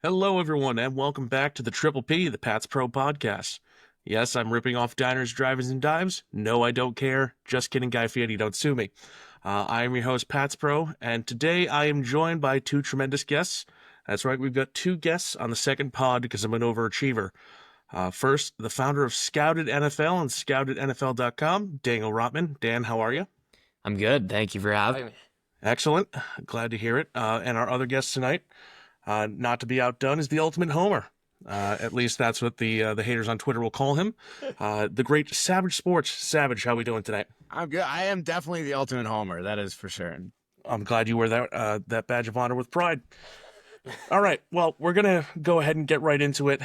Hello, everyone, and welcome back to the Triple P, the PatsPro podcast. Yes, I'm ripping off diners, drivers, and dives. No, I don't care. Just kidding, Guy Fieri, don't sue me. I am your host, PatsPro, and today I am joined by two tremendous guests. That's right, we've got two guests on the second pod because I'm an overachiever. First, the founder of Scouted NFL and ScoutedNFL.com, Daniel Rotman. Dan, how are you? I'm good. Thank you for having me. Excellent. Glad to hear it. And our other guest tonight, not to be outdone, is the ultimate homer. At least that's what the haters on Twitter will call him. The great Savage Sports. Savage, how we doing tonight? I'm good. I am definitely the ultimate homer. That is for sure. I'm glad you wear that badge of honor with pride. All right, well, we're gonna go ahead and get right into it.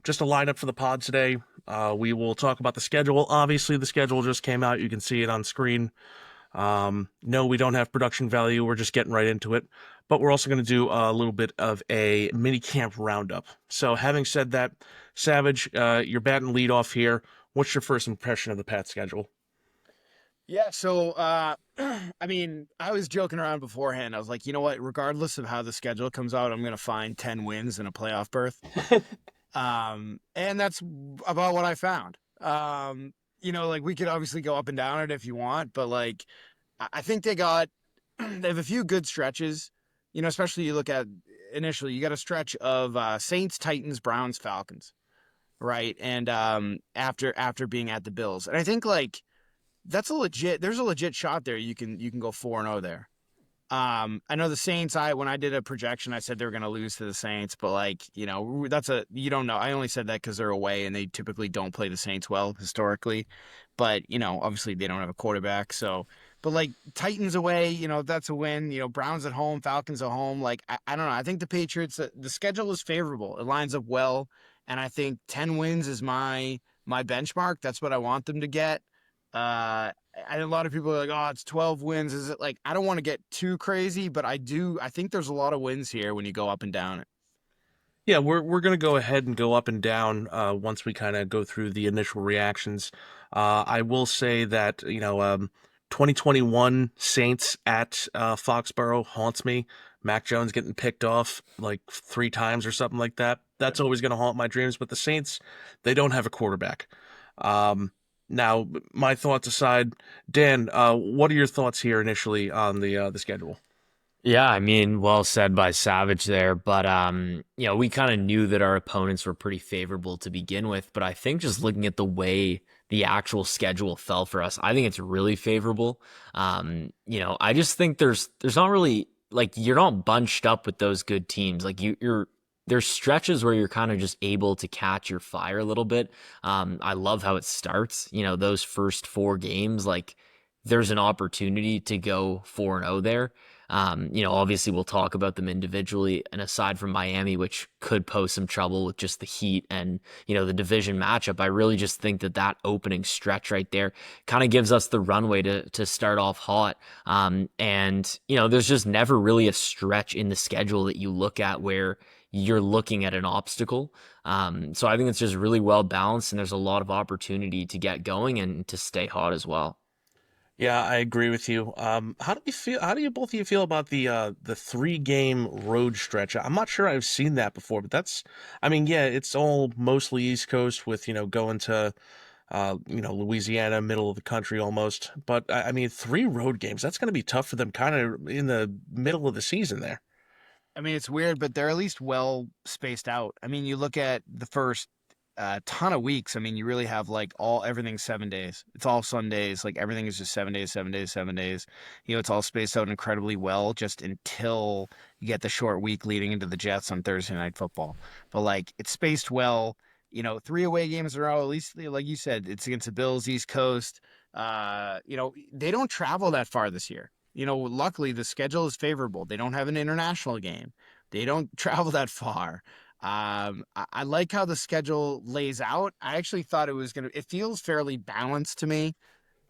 Just a lineup for the pod today. We will talk about the schedule. Obviously, the schedule just came out. You can see it on screen. No, we don't have production value. We're just getting right into it. But we're also going to do a little bit of a mini camp roundup. So having said that, Savage, you're batting lead off here. What's your first impression of the Pat schedule? Yeah, so I mean, I was joking around beforehand. I was like, you know what? Regardless of how the schedule comes out, I'm gonna find 10 wins and a playoff berth. And that's about what I found. Like we could obviously go up and down it if you want, but like I think they have a few good stretches. Especially you look at initially, you got a stretch of Saints, Titans, Browns, Falcons, right? And after being at the Bills, and I think like there's a legit shot there. You can go 4-0 there. I know the Saints, when I did a projection, I said they were going to lose to the Saints, but like, you don't know. I only said that because they're away and they typically don't play the Saints well historically, but obviously they don't have a quarterback. So, but like Titans away, that's a win, Browns at home, Falcons at home. Like, I don't know. I think the Patriots, the schedule is favorable. It lines up well. And I think 10 wins is my benchmark. That's what I want them to get. A lot of people are like, oh, it's 12 wins. Is it like, I don't want to get too crazy, but I think there's a lot of wins here when you go up and down it. Yeah, we're gonna go ahead and go up and down once we kind of go through the initial reactions. I will say that 2021 Saints at Foxborough haunts me. Mac Jones getting picked off like 3 times or something like that. That's always gonna haunt my dreams. But the Saints, they don't have a quarterback. Now, my thoughts aside, Dan, what are your thoughts here initially on the schedule? Yeah, I mean, well said by Savage there, but we kind of knew that our opponents were pretty favorable to begin with, but I think just looking at the way the actual schedule fell for us, I think it's really favorable. I just think there's not really like you're not bunched up with those good teams. Like you're there's stretches where you're kind of just able to catch your fire a little bit. I love how it starts. Those first 4 games, like there's an opportunity to go 4-0 there. Obviously we'll talk about them individually, and aside from Miami, which could pose some trouble with just the heat and, the division matchup, I really just think that opening stretch right there kind of gives us the runway to start off hot. There's just never really a stretch in the schedule that you look at where you're looking at an obstacle. So I think it's just really well balanced, and there's a lot of opportunity to get going and to stay hot as well. Yeah, I agree with you. How do you feel? How do you both of you feel about the 3-game road stretch? I'm not sure I've seen that before, but I mean, yeah, it's all mostly East Coast with going to Louisiana, middle of the country almost. But I mean, 3 road games, that's going to be tough for them, kind of in the middle of the season there. I mean, it's weird, but they're at least well spaced out. I mean, you look at the first ton of weeks. I mean, you really have like everything's 7 days. It's all Sundays. Like everything is just 7 days, 7 days, 7 days. It's all spaced out incredibly well just until you get the short week leading into the Jets on Thursday Night Football. But like it's spaced well. 3 away games in a row. At least, like you said, it's against the Bills, East Coast. They don't travel that far this year. Luckily the schedule is favorable. They don't have an international game. They don't travel that far. I like how the schedule lays out. I actually thought it feels fairly balanced to me.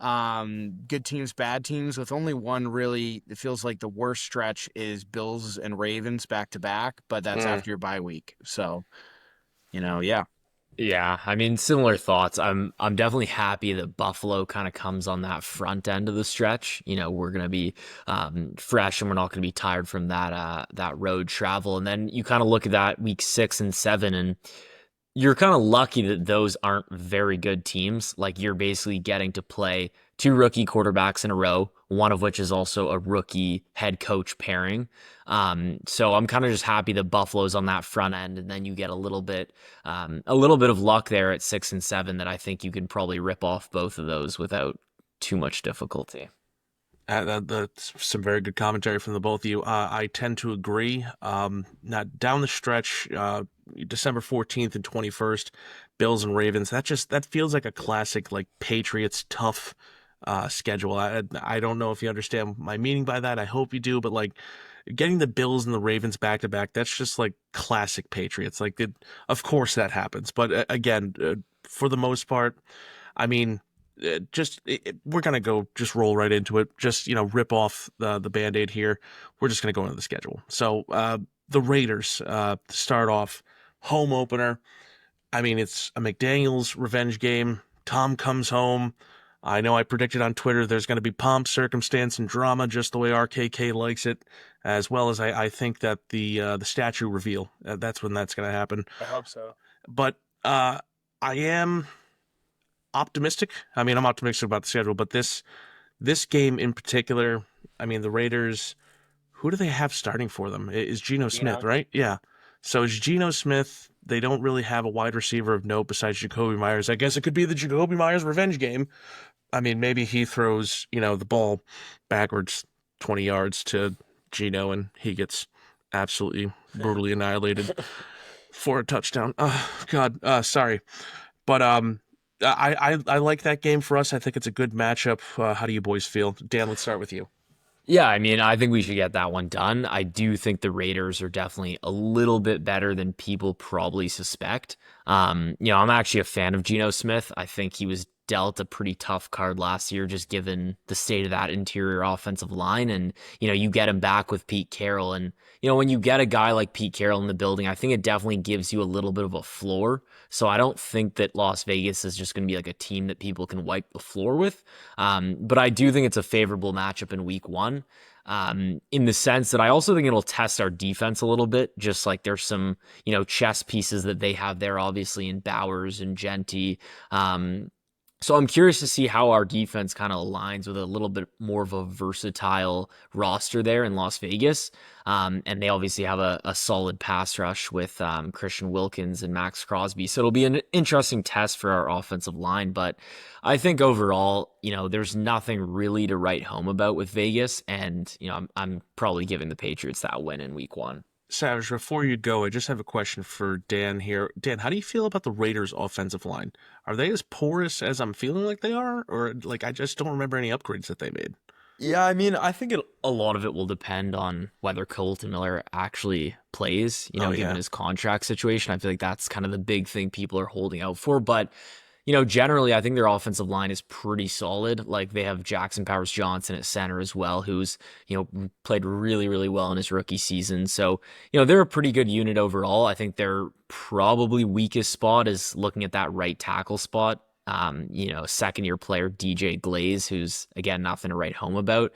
Good teams, bad teams, with only one really, it feels like the worst stretch is Bills and Ravens back to back, but that's Mm. after your bye week. So, yeah. Yeah, I mean, similar thoughts. I'm definitely happy that Buffalo kind of comes on that front end of the stretch. We're gonna be fresh and we're not gonna be tired from that road travel. And then you kind of look at that week 6 and 7, and you're kind of lucky that those aren't very good teams. Like you're basically getting to play two rookie quarterbacks in a row, one of which is also a rookie head coach pairing. So I'm kind of just happy that Buffalo's on that front end, and then you get a little bit of luck there at 6 and 7 that I think you can probably rip off both of those without too much difficulty. That's some very good commentary from the both of you. I tend to agree. Now down the stretch, December 14th and 21st, Bills and Ravens. That feels like a classic like Patriots tough schedule. I don't know if you understand my meaning by that. I hope you do, but like getting the Bills and the Ravens back to back, that's just like classic Patriots. Of course that happens, but again, for the most part, I mean, we're gonna go just roll right into it. Just rip off the band-aid here. We're just gonna go into the schedule. So the Raiders to start off, home opener. I mean, it's a McDaniel's revenge game. Tom comes home. I know I predicted on Twitter there's going to be pomp, circumstance, and drama, just the way RKK likes it, as well as I think that the statue reveal, that's when that's going to happen. I hope so. But I am optimistic. I mean, I'm optimistic about the schedule, but this game in particular, I mean, the Raiders, who do they have starting for them? Is Geno Smith, right? Yeah. So is Geno Smith. They don't really have a wide receiver of note besides Jacoby Myers. I guess it could be the Jacoby Myers revenge game. I mean, maybe he throws, the ball backwards 20 yards to Geno and he gets absolutely brutally annihilated for a touchdown. Oh, God, sorry. But I like that game for us. I think it's a good matchup. How do you boys feel? Dan, let's start with you. Yeah, I mean, I think we should get that one done. I do think the Raiders are definitely a little bit better than people probably suspect. I'm actually a fan of Geno Smith. I think he was dealt a pretty tough card last year, just given the state of that interior offensive line. And, you get him back with Pete Carroll. And, when you get a guy like Pete Carroll in the building, I think it definitely gives you a little bit of a floor. So I don't think that Las Vegas is just going to be like a team that people can wipe the floor with. But I do think it's a favorable matchup in week 1. In the sense that I also think it'll test our defense a little bit, just like there's some, chess pieces that they have there, obviously in Bowers and Genty. So I'm curious to see how our defense kind of aligns with a little bit more of a versatile roster there in Las Vegas. And they obviously have a solid pass rush with Christian Wilkins and Max Crosby. So it'll be an interesting test for our offensive line. But I think overall, there's nothing really to write home about with Vegas. And, I'm probably giving the Patriots that win in week 1. Savage, before you go, I just have a question for Dan here. Dan, how do you feel about the Raiders' offensive line? Are they as porous as I'm feeling like they are? Or, I just don't remember any upgrades that they made? Yeah, I mean, I think a lot of it will depend on whether Colton Miller actually plays, given his contract situation. I feel like that's kind of the big thing people are holding out for. But, generally, I think their offensive line is pretty solid. Like they have Jackson Powers Johnson at center as well, who's, played really, really well in his rookie season. So, they're a pretty good unit overall. I think their probably weakest spot is looking at that right tackle spot. Second-year player DJ Glaze, who's again nothing to write home about.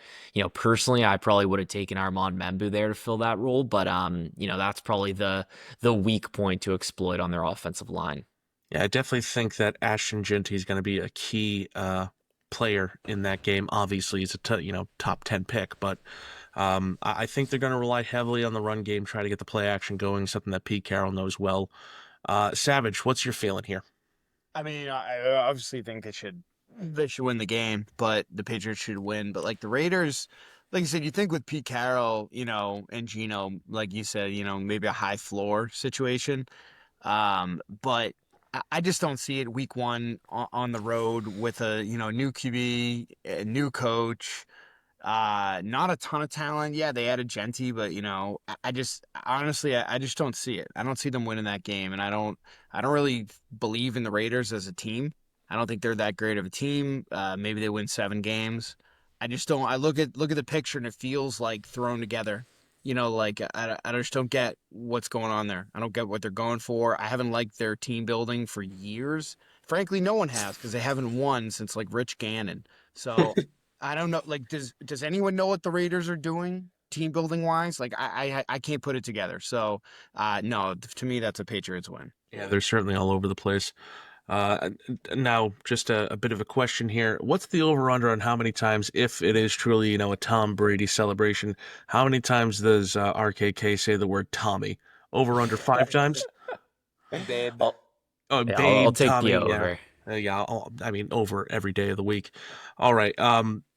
Personally, I probably would have taken Armand Membu there to fill that role, but that's probably the weak point to exploit on their offensive line. Yeah, I definitely think that Ashton Genty is going to be a key player in that game. Obviously, he's a top 10 pick, but I think they're going to rely heavily on the run game, try to get the play action going, something that Pete Carroll knows well. Savage, what's your feeling here? I mean, I obviously think they should win the game, but the Patriots should win. But like the Raiders, like you said, you think with Pete Carroll, and Geno, like you said, maybe a high floor situation. But I just don't see it week 1 on the road with a new QB, a new coach. Not a ton of talent. Yeah, they added Genty, but I just honestly, I just don't see it. I don't see them winning that game, and I don't really believe in the Raiders as a team. I don't think they're that great of a team. Maybe they win 7 games. I just don't. I look at the picture and it feels like thrown together. Like I just don't get what's going on there. I don't get what they're going for. I haven't liked their team building for years. Frankly, no one has because they haven't won since like Rich Gannon. So I don't know. Like, does anyone know what the Raiders are doing team building wise? Like, I can't put it together. So no, to me that's a Patriots win. Yeah, they're certainly all over the place. Now, just a bit of a question here. What's the over-under on how many times, if it is truly, a Tom Brady celebration, how many times does RKK say the word Tommy? Over under 5 times? Babe. I'll, Oh, yeah, I'll babe, take the Tommy, yeah. over. Yeah, I mean, over every day of the week. All right.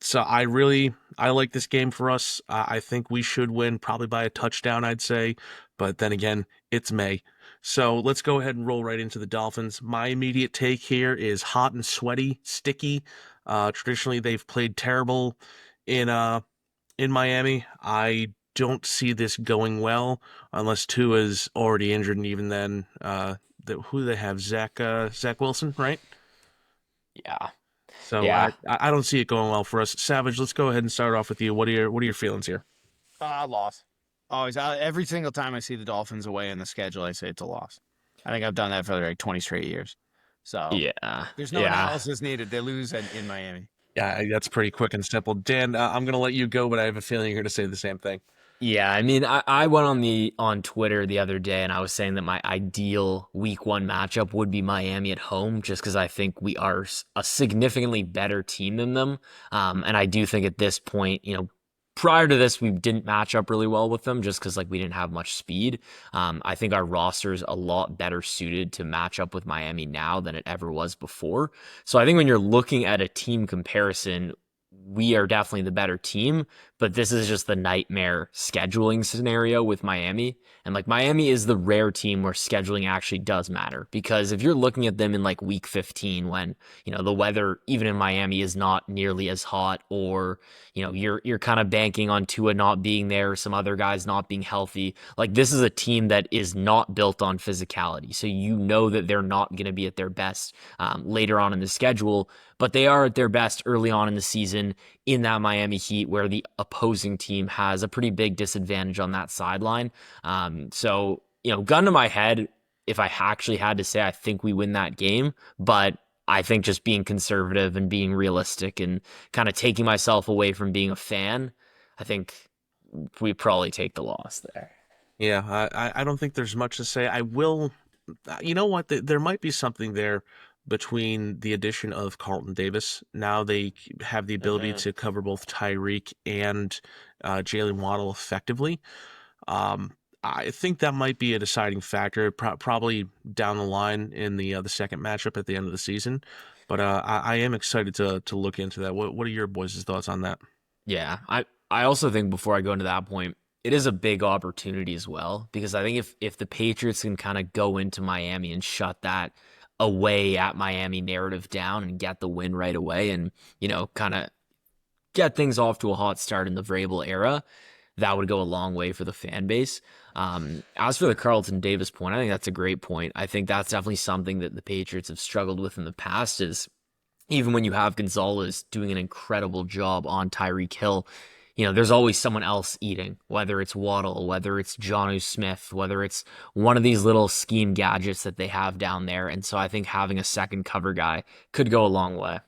So I like this game for us. I think we should win probably by a touchdown, I'd say. But then again, it's May. So let's go ahead and roll right into the Dolphins. My immediate take here is hot and sweaty, sticky. Traditionally, they've played terrible in Miami. I don't see this going well unless Tua's already injured, and even then, who do they have? Zach Wilson, right? Yeah. So I Yeah. I don't see it going well for us. Savage, let's go ahead and start off with you. What are your feelings here? Loss. Always. Every single time I see the Dolphins away in the schedule, I say it's a loss. I think I've done that for like 20 straight years. So Yeah. there's no Yeah. analysis needed. They lose in Miami. Yeah, that's pretty quick and simple. Dan, I'm gonna let you go, but I have a feeling you're gonna say the same thing. Yeah, I mean, I went on Twitter the other day and I was saying that my ideal week one matchup would be Miami at home, just because I think we are a significantly better team than them. And I do think at this point, prior to this, we didn't match up really well with them just because like we didn't have much speed. I think our roster is a lot better suited to match up with Miami now than it ever was before. So I think when you're looking at a team comparison, we are definitely the better team, but this is just the nightmare scheduling scenario with Miami. And like Miami is the rare team where scheduling actually does matter, because if you're looking at them in like week 15 when, the weather even in Miami is not nearly as hot, or, you're kind of banking on Tua not being there, some other guys not being healthy. Like this is a team that is not built on physicality. So that they're not going to be at their best later on in the schedule, but they are at their best early on in the season in that Miami Heat where the opposing team has a pretty big disadvantage on that sideline. Gun to my head, if I actually had to say, I think we win that game, but I think just being conservative and being realistic and kind of taking myself away from being a fan, I think we probably take the loss there. Yeah, I don't think there's much to say. I will. You know what? There might be something there between the addition of Carlton Davis. Now they have the ability Mm-hmm. to cover both Tyreek and Jalen Waddle effectively. Um, I think that might be a deciding factor, probably down the line in the second matchup at the end of the season. But I am excited to look into that. What are your boys' thoughts on that? Yeah, I also think before I go into that point, it is a big opportunity as well, because I think if the Patriots can kind of go into Miami and shut that away at Miami narrative down and get the win right away, and kind of get things off to a hot start in the Vrabel era, that would go a long way for the fan base. As for the Carlton Davis point, I think that's a great point. I think that's definitely something that the Patriots have struggled with in the past, is even when you have Gonzalez doing an incredible job on Tyreek Hill, there's always someone else eating, whether it's Waddle, whether it's Jonnu Smith, whether it's one of these little scheme gadgets that they have down there. And so I think having a second cover guy could go a long way.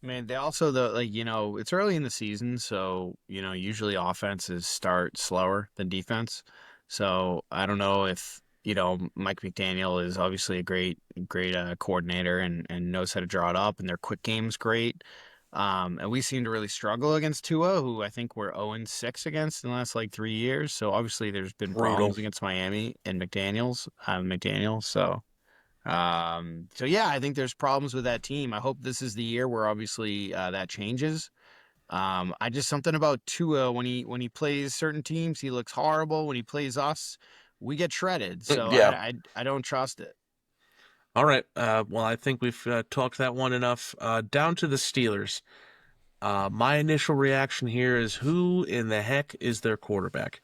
Man, they also it's early in the season, so usually offenses start slower than defense. So I don't know if Mike McDaniel is obviously a great coordinator and knows how to draw it up, and their quick game's great. And we seem to really struggle against Tua, who I think we're 0-6 against in the last like 3 years. So obviously there's been Brutal. problems against Miami and McDaniels. So yeah, I think there's problems with that team. I hope this is the year where obviously that changes. I just something about Tua when he plays certain teams, he looks horrible. When he plays us, we get shredded. So Yeah. I don't trust it. All right. Well, I think we've talked that one enough. Down to the Steelers. My initial reaction here is, who in the heck is their quarterback?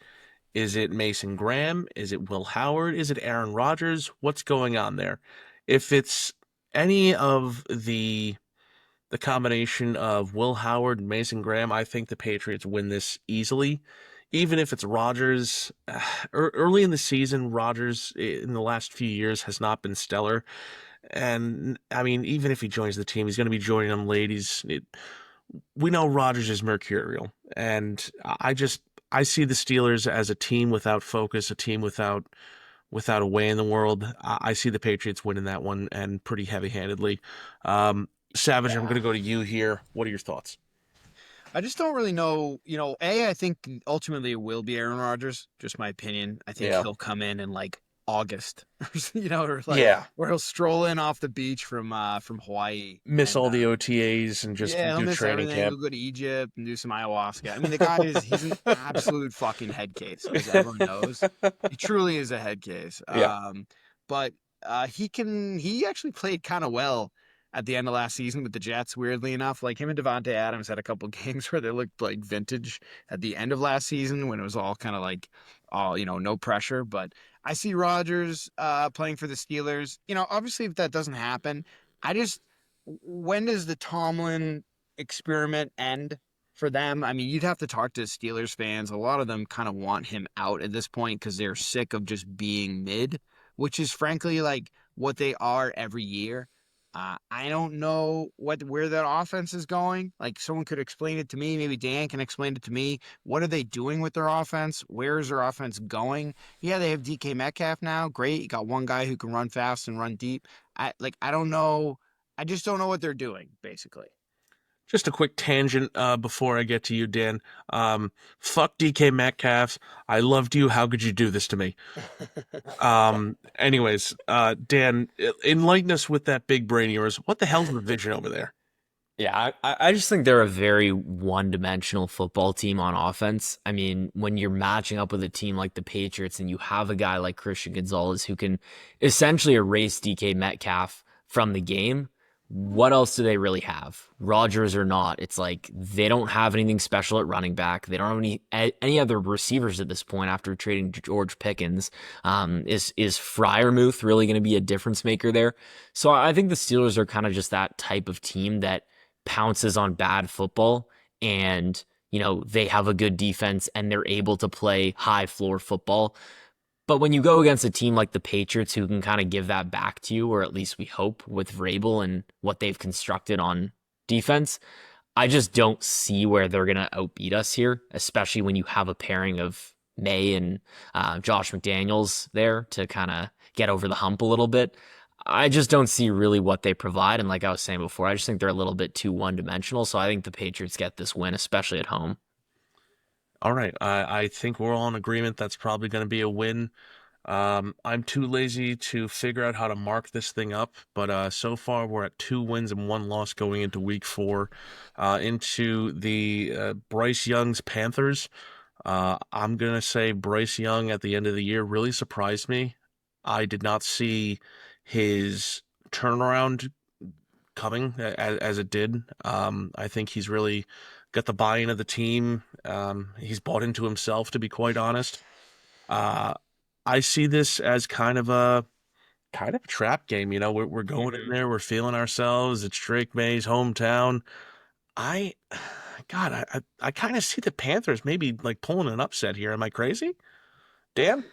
Is it Mason Graham? Is it Will Howard? Is it Aaron Rodgers? What's going on there? If it's any of the combination of Will Howard and Mason Graham, I think the Patriots win this easily. even if it's Rodgers, early in the season, Rodgers in the last few years has not been stellar. And I mean, even if he joins the team, he's going to be joining them late. We know Rodgers is mercurial, and I see the Steelers as a team without focus, a team without a way in the world. I see the Patriots winning that one and pretty heavy-handedly. Savage, I'm going Yeah. to go to you here. What are your thoughts? I just don't really know. I think ultimately it will be Aaron Rodgers. Just my opinion. I think Yeah. he'll come in like August, or like Yeah. where he'll stroll in off the beach from Hawaii Miss and all the OTAs and just yeah, he'll do miss training everything. camp. He'll go to Egypt and do some ayahuasca. I mean, the guy he's an absolute fucking head case, as everyone knows. He truly is a head case. Yeah. But he actually played kind of well at the end of last season with the Jets, weirdly enough. Like him and Devontae Adams had a couple games where they looked like vintage at the end of last season when it was all kind of like all, no pressure. But I see Rodgers playing for the Steelers. Obviously if that doesn't happen, I just when does the Tomlin experiment end for them? I mean, you'd have to talk to Steelers fans. A lot of them kind of want him out at this point because they're sick of just being mid, which is frankly like what they are every year. I don't know where that offense is going. Like someone could explain it to me. Maybe Dan can explain it to me. What are they doing with their offense? Where is their offense going? Yeah, they have DK Metcalf now. Great. You got one guy who can run fast and run deep. I don't know. I just don't know what they're doing, basically. Just a quick tangent before I get to you, Dan. Fuck DK Metcalf. I loved you. How could you do this to me? Anyways, Dan, enlighten us with that big brain of yours. What the hell's the vision over there? Yeah, I just think they're a very one-dimensional football team on offense. I mean, when you're matching up with a team like the Patriots and you have a guy like Christian Gonzalez who can essentially erase DK Metcalf from the game, what else do they really have? Rodgers or not, it's like they don't have anything special at running back. They don't have any other receivers at this point after trading George Pickens. Is Freiermuth really going to be a difference maker there? So I think the Steelers are kind of just that type of team that pounces on bad football and they have a good defense and they're able to play high floor football. But when you go against a team like the Patriots who can kind of give that back to you, or at least we hope with Vrabel and what they've constructed on defense, I just don't see where they're going to outbeat us here, especially when you have a pairing of May and Josh McDaniels there to kind of get over the hump a little bit. I just don't see really what they provide. And like I was saying before, I just think they're a little bit too one-dimensional. So I think the Patriots get this win, especially at home. All right, I think we're all in agreement that's probably going to be a win. I'm too lazy to figure out how to mark this thing up, but so far we're at 2 wins and 1 loss going into week 4, into the Bryce Young's Panthers. I'm gonna say Bryce Young at the end of the year really surprised me. I did not see his turnaround coming as it did. I think he's really got the buy-in of the team. He's bought into himself, to be quite honest. Uh, I see this as kind of a trap game. We're going in there, we're feeling ourselves. It's Drake May's hometown. I, God, I kind of see the Panthers maybe like pulling an upset here. Am I crazy, Dan?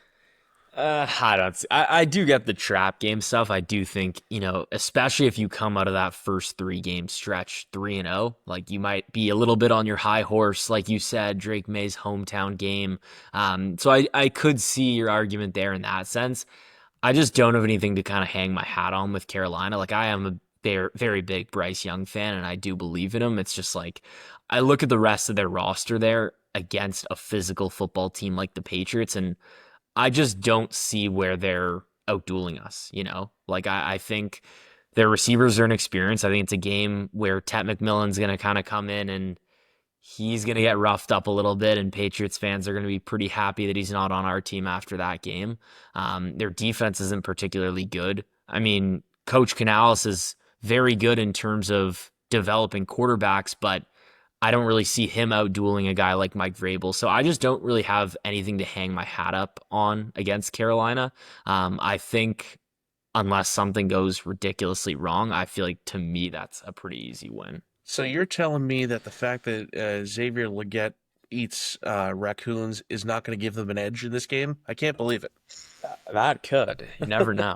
I don't. I do get the trap game stuff. I do think especially if you come out of that first 3 game stretch 3-0, like you might be a little bit on your high horse, like you said, Drake May's hometown game. So I could see your argument there in that sense. I just don't have anything to kind of hang my hat on with Carolina. Like I am a very, very big Bryce Young fan, and I do believe in him. It's just like I look at the rest of their roster there against a physical football team like the Patriots, and I just don't see where they're outdueling us. Like I think their receivers are inexperienced. I think it's a game where Ted McMillan's going to kind of come in and he's going to get roughed up a little bit, and Patriots fans are going to be pretty happy that he's not on our team after that game. Their defense isn't particularly good. I mean, Coach Canales is very good in terms of developing quarterbacks, but I don't really see him out dueling a guy like Mike Vrabel. So I just don't really have anything to hang my hat up on against Carolina. I think unless something goes ridiculously wrong, I feel like to me that's a pretty easy win. So you're telling me that the fact that Xavier Legette eats raccoons is not going to give them an edge in this game. I can't believe it. That could. You never know.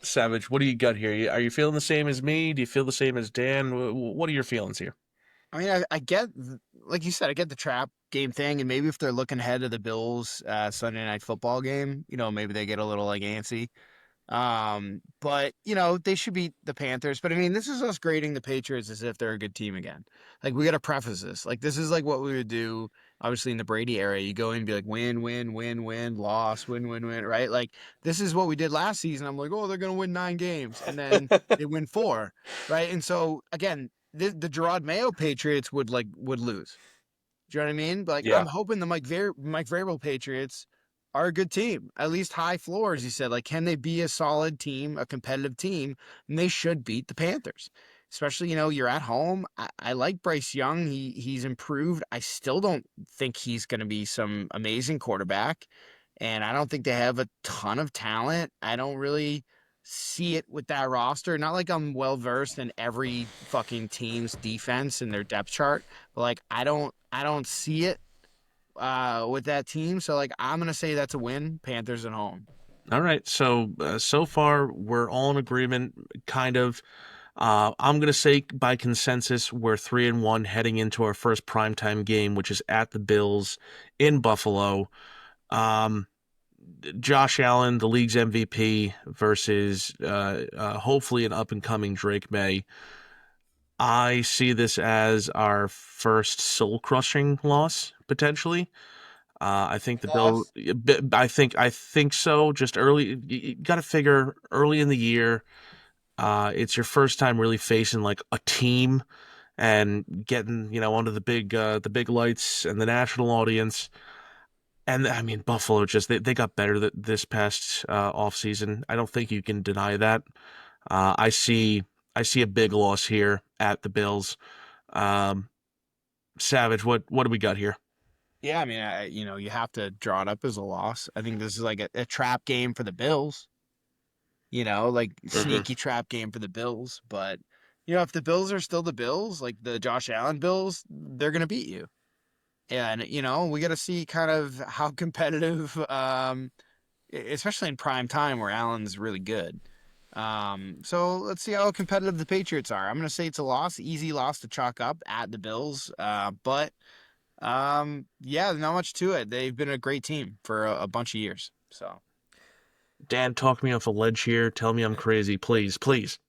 Savage, what do you got here? Are you feeling the same as me? Do you feel the same as Dan? What are your feelings here? I mean, I get, like you said, I get the trap game thing, and maybe if they're looking ahead of the Bills Sunday night football game, maybe they get a little like antsy. But they should beat the Panthers. But I mean, this is us grading the Patriots as if they're a good team again. Like we got to preface this. Like this is like what we would do. Obviously, in the Brady era, you go in and be like, win, win, win, win, loss, win, win, win, right? Like this is what we did last season. I'm like, oh, they're gonna win 9 games, and then they win 4, right? And so again, the Gerard Mayo Patriots would lose. Do you know what I mean? But like, Yeah. I'm hoping the Mike Vrabel Patriots are a good team, at least high floors. He said, like, can they be a solid team, a competitive team? And they should beat the Panthers, especially you're at home. I like Bryce Young. He's improved. I still don't think he's going to be some amazing quarterback, and I don't think they have a ton of talent. I don't really see it with that roster. Not like I'm well versed in every fucking team's defense and their depth chart, but like I don't see it with that team. So like I'm gonna say that's a win. Panthers at home. All right. So far we're all in agreement, kind of. I'm gonna say by consensus we're 3-1 heading into our first primetime game, which is at the Bills in Buffalo. Um, Josh Allen, the league's MVP, versus hopefully an up and coming Drake May. I see this as our first soul crushing loss potentially. I think the Bill. Loss. I think so. Just early, you got to figure early in the year. It's your first time really facing like a team and getting under the big lights and the national audience. And I mean Buffalo just they got better this past off season. I don't think you can deny that. I see a big loss here at the Bills. Um, Savage, what do we got here? Yeah, I mean, you have to draw it up as a loss. I think this is like a trap game for the Bills. Like Mhm. sneaky trap game for the Bills. But if the Bills are still the Bills, like the Josh Allen Bills, they're gonna beat you. And we got to see kind of how competitive, especially in prime time where Allen's really good. So let's see how competitive the Patriots are. I'm gonna say it's a loss, easy loss to chalk up at the Bills. But yeah, not much to it. They've been a great team for a bunch of years. So Dan, talk me off a ledge here. Tell me I'm crazy, please, please.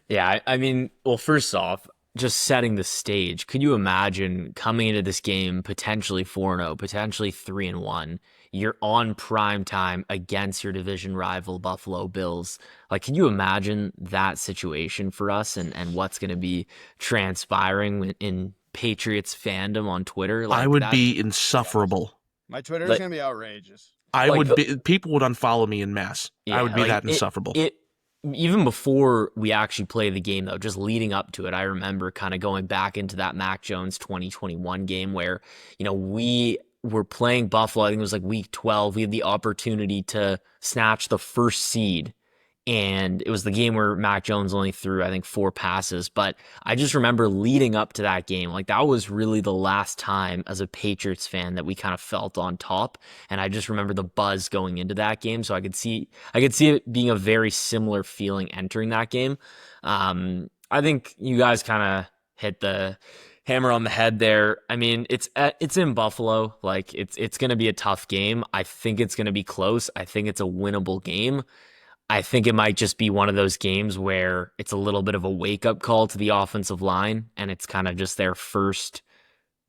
Yeah, I mean, well, first off, just setting the stage. Could you imagine coming into this game potentially 4-0, potentially 3-1? You're on prime time against your division rival Buffalo Bills. Like, can you imagine that situation for us and what's going to be transpiring in Patriots fandom on Twitter? I Like would that, be yeah, insufferable. my Twitter is like, gonna be outrageous. I like would the, be. People would unfollow me in mass. I would Yeah, be like that insufferable. it even before we actually play the game though, just leading up to it, I remember kind of going back into that Mac Jones 2021 game where, we were playing Buffalo. I think it was like week 12. We had the opportunity to snatch the first seed. And it was the game where Mac Jones only threw, I think, 4 passes. But I just remember leading up to that game, like that was really the last time as a Patriots fan that we kind of felt on top. And I just remember the buzz going into that game. So I could see it being a very similar feeling entering that game. I think you guys kind of hit the hammer on the head there. I mean, it's in Buffalo. Like it's going to be a tough game. I think it's going to be close. I think it's a winnable game. I think it might just be one of those games where it's a little bit of a wake up call to the offensive line, and it's kind of just their first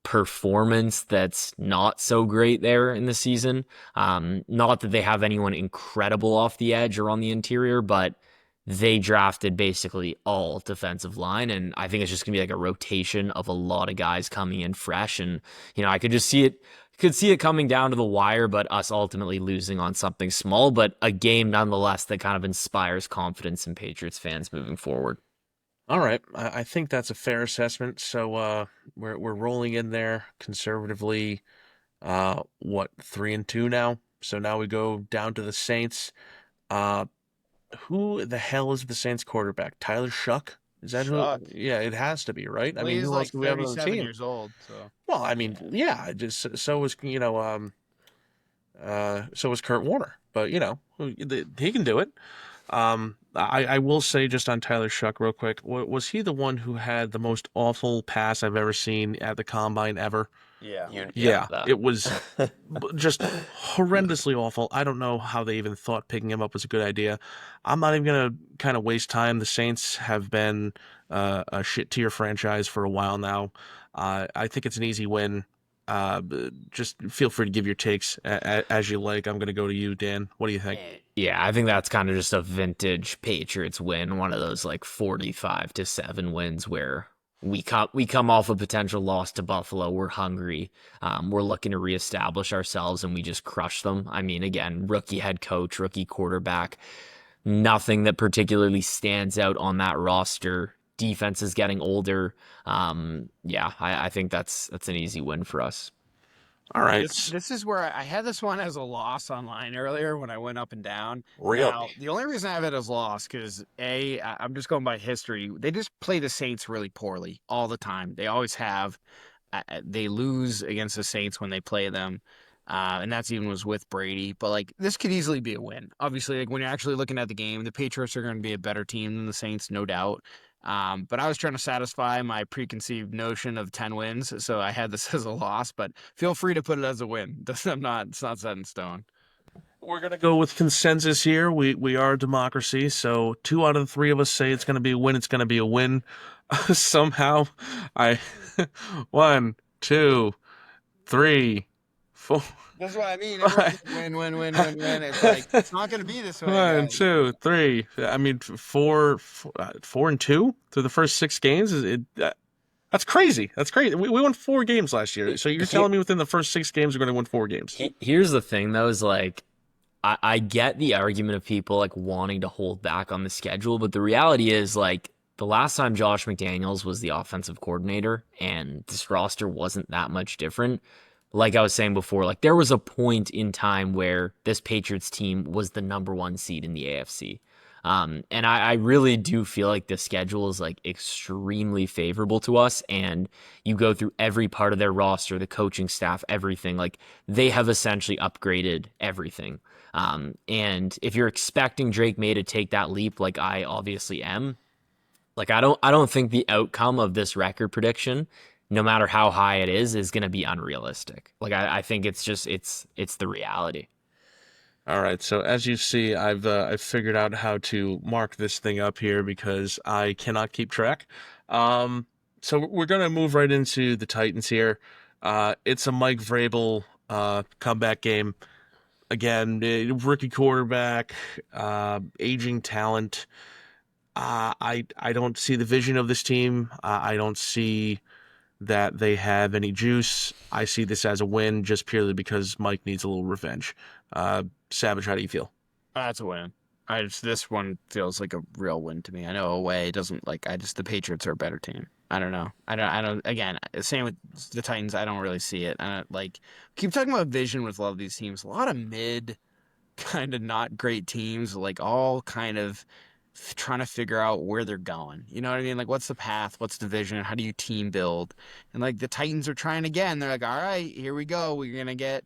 performance that's not so great there in the season. Not that they have anyone incredible off the edge or on the interior, but they drafted basically all defensive line, and I think it's just gonna be like a rotation of a lot of guys coming in fresh, and I could see it coming down to the wire, but us ultimately losing on something small, but a game nonetheless that kind of inspires confidence in Patriots fans moving forward. All right, I think that's a fair assessment. So we're rolling in there conservatively. What 3-2 now? So now we go down to the Saints. Uh, who the hell is the Saints quarterback? Tyler Shuck? Is that who? Chuck. Yeah, it has to be, right? I Well, mean, he's who else like do we have on the 37 team? years old, so Well, I mean, yeah, just so is so is Kurt Warner, but he can do it. I will say just on Tyler Shuck real quick, was he the one who had the most awful pass I've ever seen at the combine ever? yeah. Yeah, that. it was just horrendously awful. I don't know how they even thought picking him up was a good idea. I'm not even gonna kind of waste time. The Saints have been a shit tier franchise for a while now. I think it's an easy win. Just feel free to give your takes as you like. I'm gonna go to you, Dan. What do you think? Yeah, I think that's kind of just a vintage Patriots win, one of those like 45-7 wins where we come off a potential loss to Buffalo. We're hungry. We're looking to reestablish ourselves, and we just crush them. I mean, again, rookie head coach, rookie quarterback, nothing that particularly stands out on that roster. Defense is getting older. Yeah, I think that's an easy win for us. All right. This is where I had this one as a loss online earlier when I went up and down. Really? Now, the only reason I have it as loss because I'm just going by history. They just play the Saints really poorly all the time. They always have. They lose against the Saints when they play them. And that's even was with Brady. But like this could easily be a win. Obviously, like when you're actually looking at the game, the Patriots are going to be a better team than the Saints, no doubt. But I was trying to satisfy my preconceived notion of 10 wins, so I had this as a loss. But feel free to put it as a win. It's not set in stone. We're gonna go with consensus here. We are a democracy, so 2 out of 3 of us say it's gonna be a win. It's gonna be a win. Somehow, I 1, 2, 3, 4. That's what I mean. Right. Win. It's like it's not going to be this way, 1, guys. 2, 3. I mean, 4-2 through the first 6 games. That's crazy. That's crazy. We won 4 games last year. So you're telling me within the first 6 games we're going to win 4 games? Here's the thing, though, is like I get the argument of people like wanting to hold back on the schedule, but the reality is like the last time Josh McDaniels was the offensive coordinator and this roster wasn't that much different. Like I was saying before, like there was a point in time where this Patriots team was the #1 seed in the AFC. And I really do feel like the schedule is like extremely favorable to us. And you go through every part of their roster, the coaching staff, everything. Like they have essentially upgraded everything. And if you're expecting Drake May to take that leap, like I obviously am, like I don't think the outcome of this record prediction, no matter how high it is going to be unrealistic. Like I think it's just it's the reality. All right, so as you see, I've figured out how to mark this thing up here because I cannot keep track. So we're gonna move right into the Titans here. It's a Mike Vrabel comeback game again. Rookie quarterback, aging talent. I don't see the vision of this team. I don't see that they have any juice. I see this as a win just purely because Mike needs a little revenge. Savage, how do you feel? That's a win. This one feels like a real win to me. I know away it doesn't like the Patriots are a better team. I don't know. I don't again, same with the Titans, I don't really see it. I don't like keep talking about vision with a lot of these teams. A lot of mid kind of not great teams, like all kind of trying to figure out where they're going. You know what I mean? Like what's the path? What's the vision? How do you team build? And like the Titans are trying again. They're like, all right, here we go. We're gonna get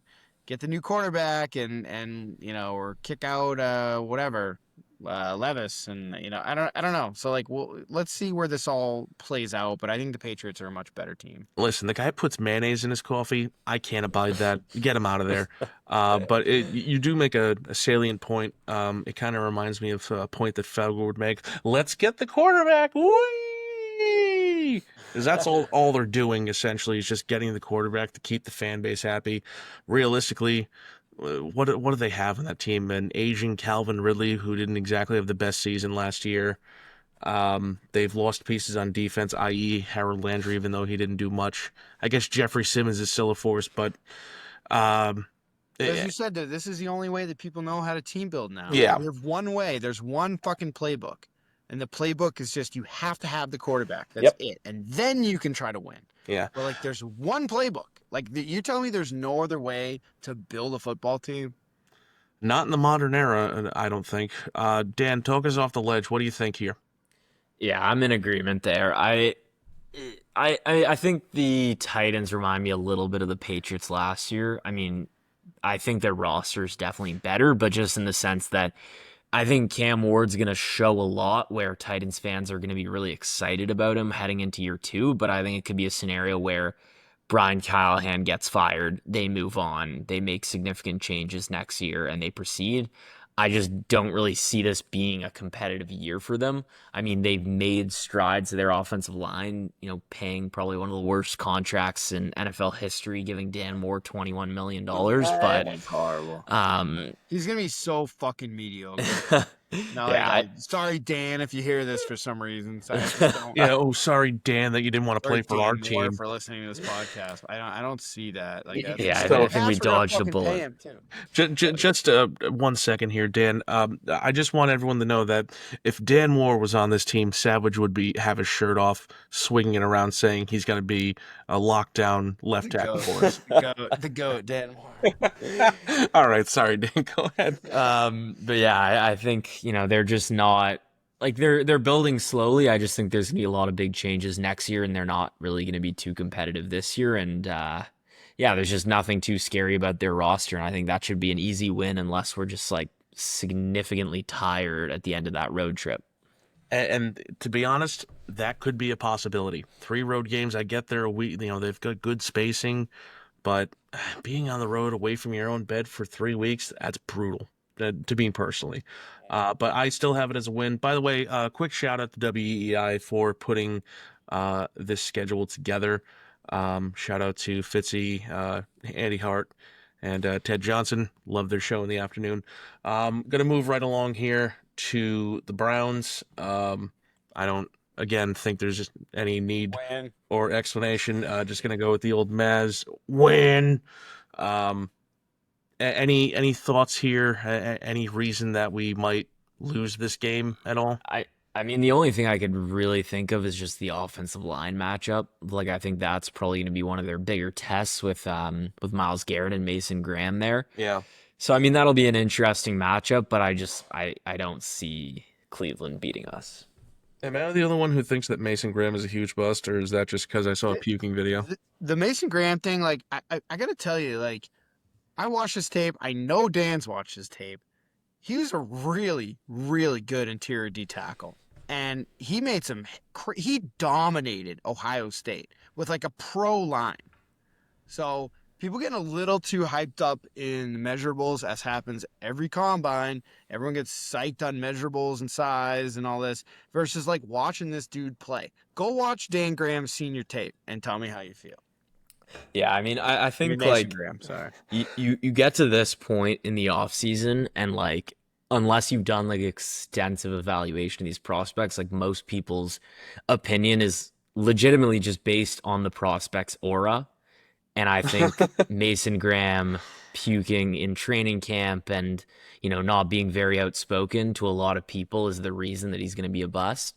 the new quarterback and or kick out whatever Levis and I don't know. So like let's see where this all plays out. But I think the Patriots are a much better team. Listen, the guy puts mayonnaise in his coffee. I can't abide that. Get him out of there. But you do make a salient point. It kind of reminds me of a point that Felger would make. Let's get the quarterback. Whee! Because that's all they're doing essentially is just getting the quarterback to keep the fan base happy. Realistically, what do they have in that team? An aging Calvin Ridley who didn't exactly have the best season last year. They've lost pieces on defense, i.e. Harold Landry, even though he didn't do much. I guess Jeffrey Simmons is still a force, but as you said, this is the only way that people know how to team build now. Yeah. There's one way. There's one fucking playbook. And the playbook is just you have to have the quarterback. That's it. And then you can try to win. Yeah. But like there's one playbook. Like you're telling me there's no other way to build a football team? Not in the modern era, I don't think. Dan, talk us off the ledge. What do you think here? Yeah, I'm in agreement there. I think the Titans remind me a little bit of the Patriots last year. I mean, I think their roster is definitely better, but just in the sense that I think Cam Ward's going to show a lot where Titans fans are going to be really excited about him heading into year two. But I think it could be a scenario where Brian Callahan gets fired, they move on, they make significant changes next year, and they proceed. I just don't really see this being a competitive year for them. I mean, they've made strides to their offensive line, paying probably one of the worst contracts in NFL history, giving Dan Moore $21 million. But That's horrible. um, He's gonna be so fucking mediocre. No, yeah, sorry, Dan, if you hear this for some reason. Sorry, I just don't. Yeah. Oh, sorry, Dan, that you didn't want to Or play for our Dan Moore team. for listening to this podcast. I don't see that. Like that's yeah, insane. I So think we Pats were gonna dodged a fucking pay bullet. him too. just 1 second here, Dan. I just want everyone to know that if Dan Moore was on this team, Savage would have his shirt off, swinging it around, saying he's going to be a lockdown left The tackle goat, for us. the goat, Dan Moore. All right, sorry, Dan. Go ahead. But yeah, I think they're just not like they're building slowly. I just think there's gonna be a lot of big changes next year, and they're not really gonna be too competitive this year. And yeah, there's just nothing too scary about their roster, and I think that should be an easy win unless we're just like significantly tired at the end of that road trip. And to be honest, that could be a possibility. 3 road games, I get there a week. They've got good spacing, but being on the road away from your own bed for 3 weeks, that's brutal to me personally. But I still have it as a win. By the way, quick shout out to WEEI for putting this schedule together. Shout out to Fitzy, Andy Hart, and Ted Johnson. Love their show in the afternoon. Gonna move right along here to the Browns. I don't, again, think there's just any need Win. or explanation. Just gonna go with the old Maz win. Um, any thoughts here? Any reason that we might lose this game at all? I mean, the only thing I could really think of is just the offensive line matchup. Like, I think that's probably going to be one of their bigger tests with Myles Garrett and Mason Graham there. Yeah. So, I mean, that'll be an interesting matchup, but I don't see Cleveland beating us. Am I the only one who thinks that Mason Graham is a huge bust, or is that just because I saw a puking video? The Mason Graham thing, like I gotta tell you, like I watched his tape. I know Dan's watched his tape. He was a really, really good interior D tackle. And he made he dominated Ohio State with like a pro line. So people getting a little too hyped up in measurables, as happens every combine. Everyone gets psyched on measurables and size and all this versus like watching this dude play. Go watch Dan Graham's senior tape and tell me how you feel. Yeah, I mean, I think Mason like Graham, sorry. you get to this point in the off season and like unless you've done like extensive evaluation of these prospects, like most people's opinion is legitimately just based on the prospect's aura. And I think Mason Graham puking in training camp and, not being very outspoken to a lot of people is the reason that he's going to be a bust.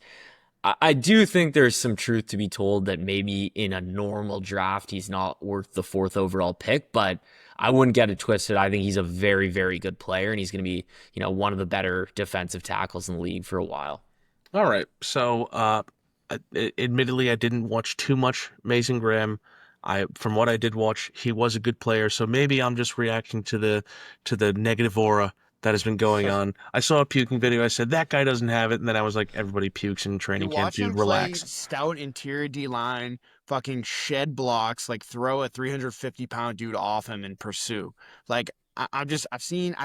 I do think there's some truth to be told that maybe in a normal draft, he's not worth the 4th overall pick, but I wouldn't get it twisted. I think he's a very, very good player, and he's going to be, one of the better defensive tackles in the league for a while. All right. So, admittedly, I didn't watch too much Mason Graham. From what I did watch, he was a good player. So maybe I'm just reacting to the negative aura that has been going on. I saw a puking video. I said, that guy doesn't have it. And then I was like, everybody pukes in training camp, Watch him dude, play relax. stout interior D line, fucking shed blocks, like throw a 350-pound dude off him and pursue. Like I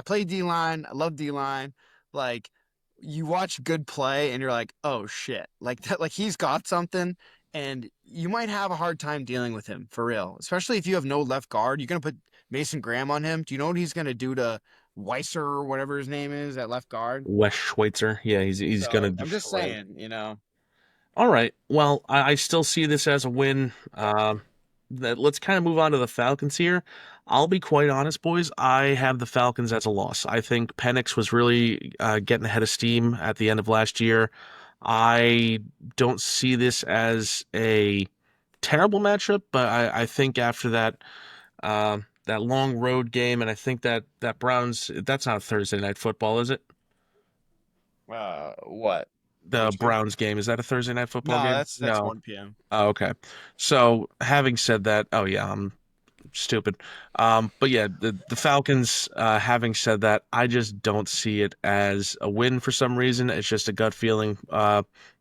play D line. I love D line. Like you watch good play and you're like, oh shit, like that, like he's got something. And you might have a hard time dealing with him for real, especially if you have no left guard. You're gonna put Mason Graham on him. Do you know what he's gonna do to Weiser or whatever his name is at left guard? Wes Schweitzer. Yeah, he's So, gonna I'm just destroy him. saying. All right. Well, I still see this as a win. Let's kind of move on to the Falcons here. I'll be quite honest, boys. I have the Falcons as a loss. I think Penix was really getting ahead of steam at the end of last year. I don't see this as a terrible matchup, but I think after that long road game, and I think that Browns, that's not Thursday night football, is it? What? The Which game? Browns game. Is that a Thursday night football No, game? that's No. 1 p.m. Oh, okay. So having said that, oh yeah, I'm stupid. But yeah, the Falcons. Having said that, I just don't see it as a win for some reason. It's just a gut feeling.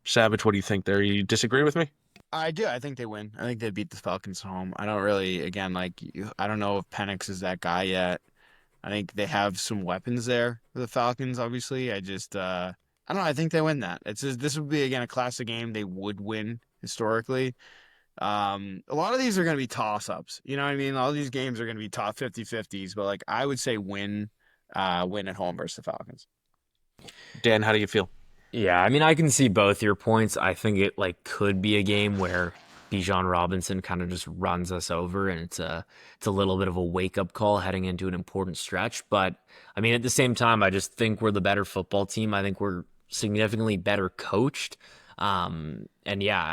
Savage, what do you think there? You disagree with me? I do. I think they win. I think they beat the Falcons home. I don't really, again, I don't know if Penix is that guy yet. I think they have some weapons there for the Falcons, obviously. I don't know. I think they win that. This would be, again, a classic game they would win historically. A lot of these are going to be toss-ups. You know what I mean? All these games are going to be top 50-50s, but like I would say win at home versus the Falcons. Dan, how do you feel? Yeah, I mean, I can see both your points. I think it like could be a game where Bijan Robinson kind of just runs us over, and it's a little bit of a wake up call heading into an important stretch. But I mean, at the same time, I just think we're the better football team. I think we're significantly better coached. And yeah,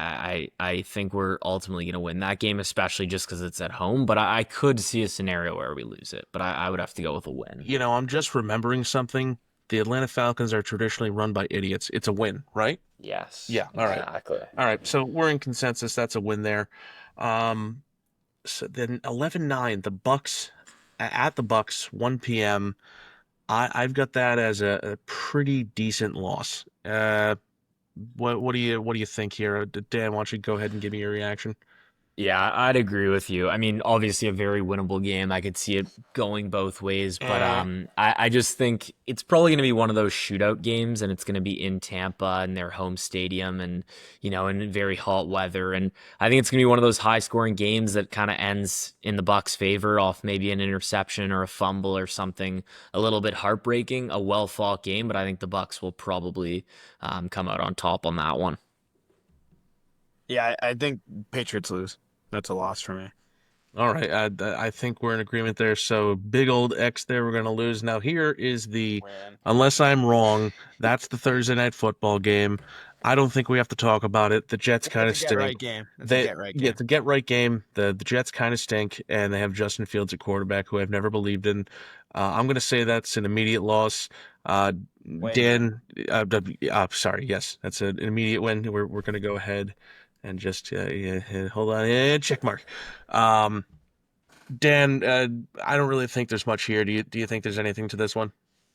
I think we're ultimately going to win that game, especially just because it's at home. But I could see a scenario where we lose it, but I would have to go with a win. You know, I'm just remembering something. The Atlanta Falcons are traditionally run by idiots. It's a win, right? Yes, Yeah. All right. exactly. All right. So we're in consensus. That's a win there. Um, so then 11-9, the Bucks at the Bucks, 1 p.m. I've got that as a pretty decent loss. What do you think here? Dan, why don't you go ahead and give me your reaction? Yeah, I'd agree with you. I mean, obviously a very winnable game. I could see it going both ways, but I just think it's probably going to be one of those shootout games, and it's going to be in Tampa in their home stadium, and in very hot weather. And I think it's going to be one of those high scoring games that kind of ends in the Bucks' favor off maybe an interception or a fumble or something a little bit heartbreaking. A well fought game, but I think the Bucks will probably come out on top on that one. Yeah, I think Patriots lose. That's a loss for me. All right, I think we're in agreement there. So big old X there, we're gonna lose. Now here is Win. unless I'm wrong, that's the Thursday night football game. I don't think we have to talk about it. The Jets kind of That's a get stink. right game. That's a They get right Yeah, game. it's a get right game. The Jets kind of stink, and they have Justin Fields at quarterback, who I've never believed in. I'm gonna say that's an immediate loss. Uh, Win. Dan, sorry, yes, that's an immediate win. We're gonna go ahead and just yeah, hold on, check mark. Um, Dan, I don't really think there's much here. Do you think there's anything to this one?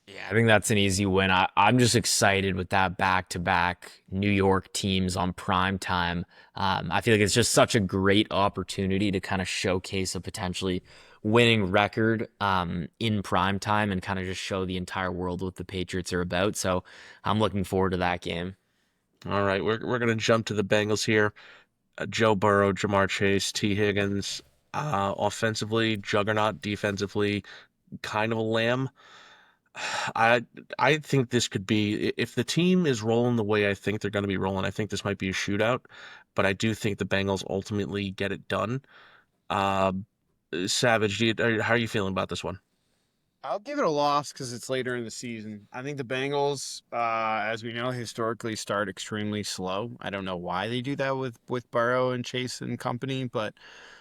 Yeah, I think that's an easy win. I'm just excited with that back-to-back New York teams on prime time. I feel like it's just such a great opportunity to kind of showcase a potentially winning record in prime time and kind of just show the entire world what the Patriots are about. So I'm looking forward to that game. All right, we're gonna jump to the Bengals here. Joe Burrow, Jamar Chase, T. Higgins. Offensively, juggernaut. Defensively, kind of a lamb. I I think this could be if the team is rolling the way I think they're going to be rolling. I think this might be a shootout, but I do think the Bengals ultimately get it done. Uh, Savage, how are you feeling about this one? I'll give it a loss because it's later in the season. I think the Bengals, as we know, historically start extremely slow. I don't know why they do that with Burrow and Chase and company, but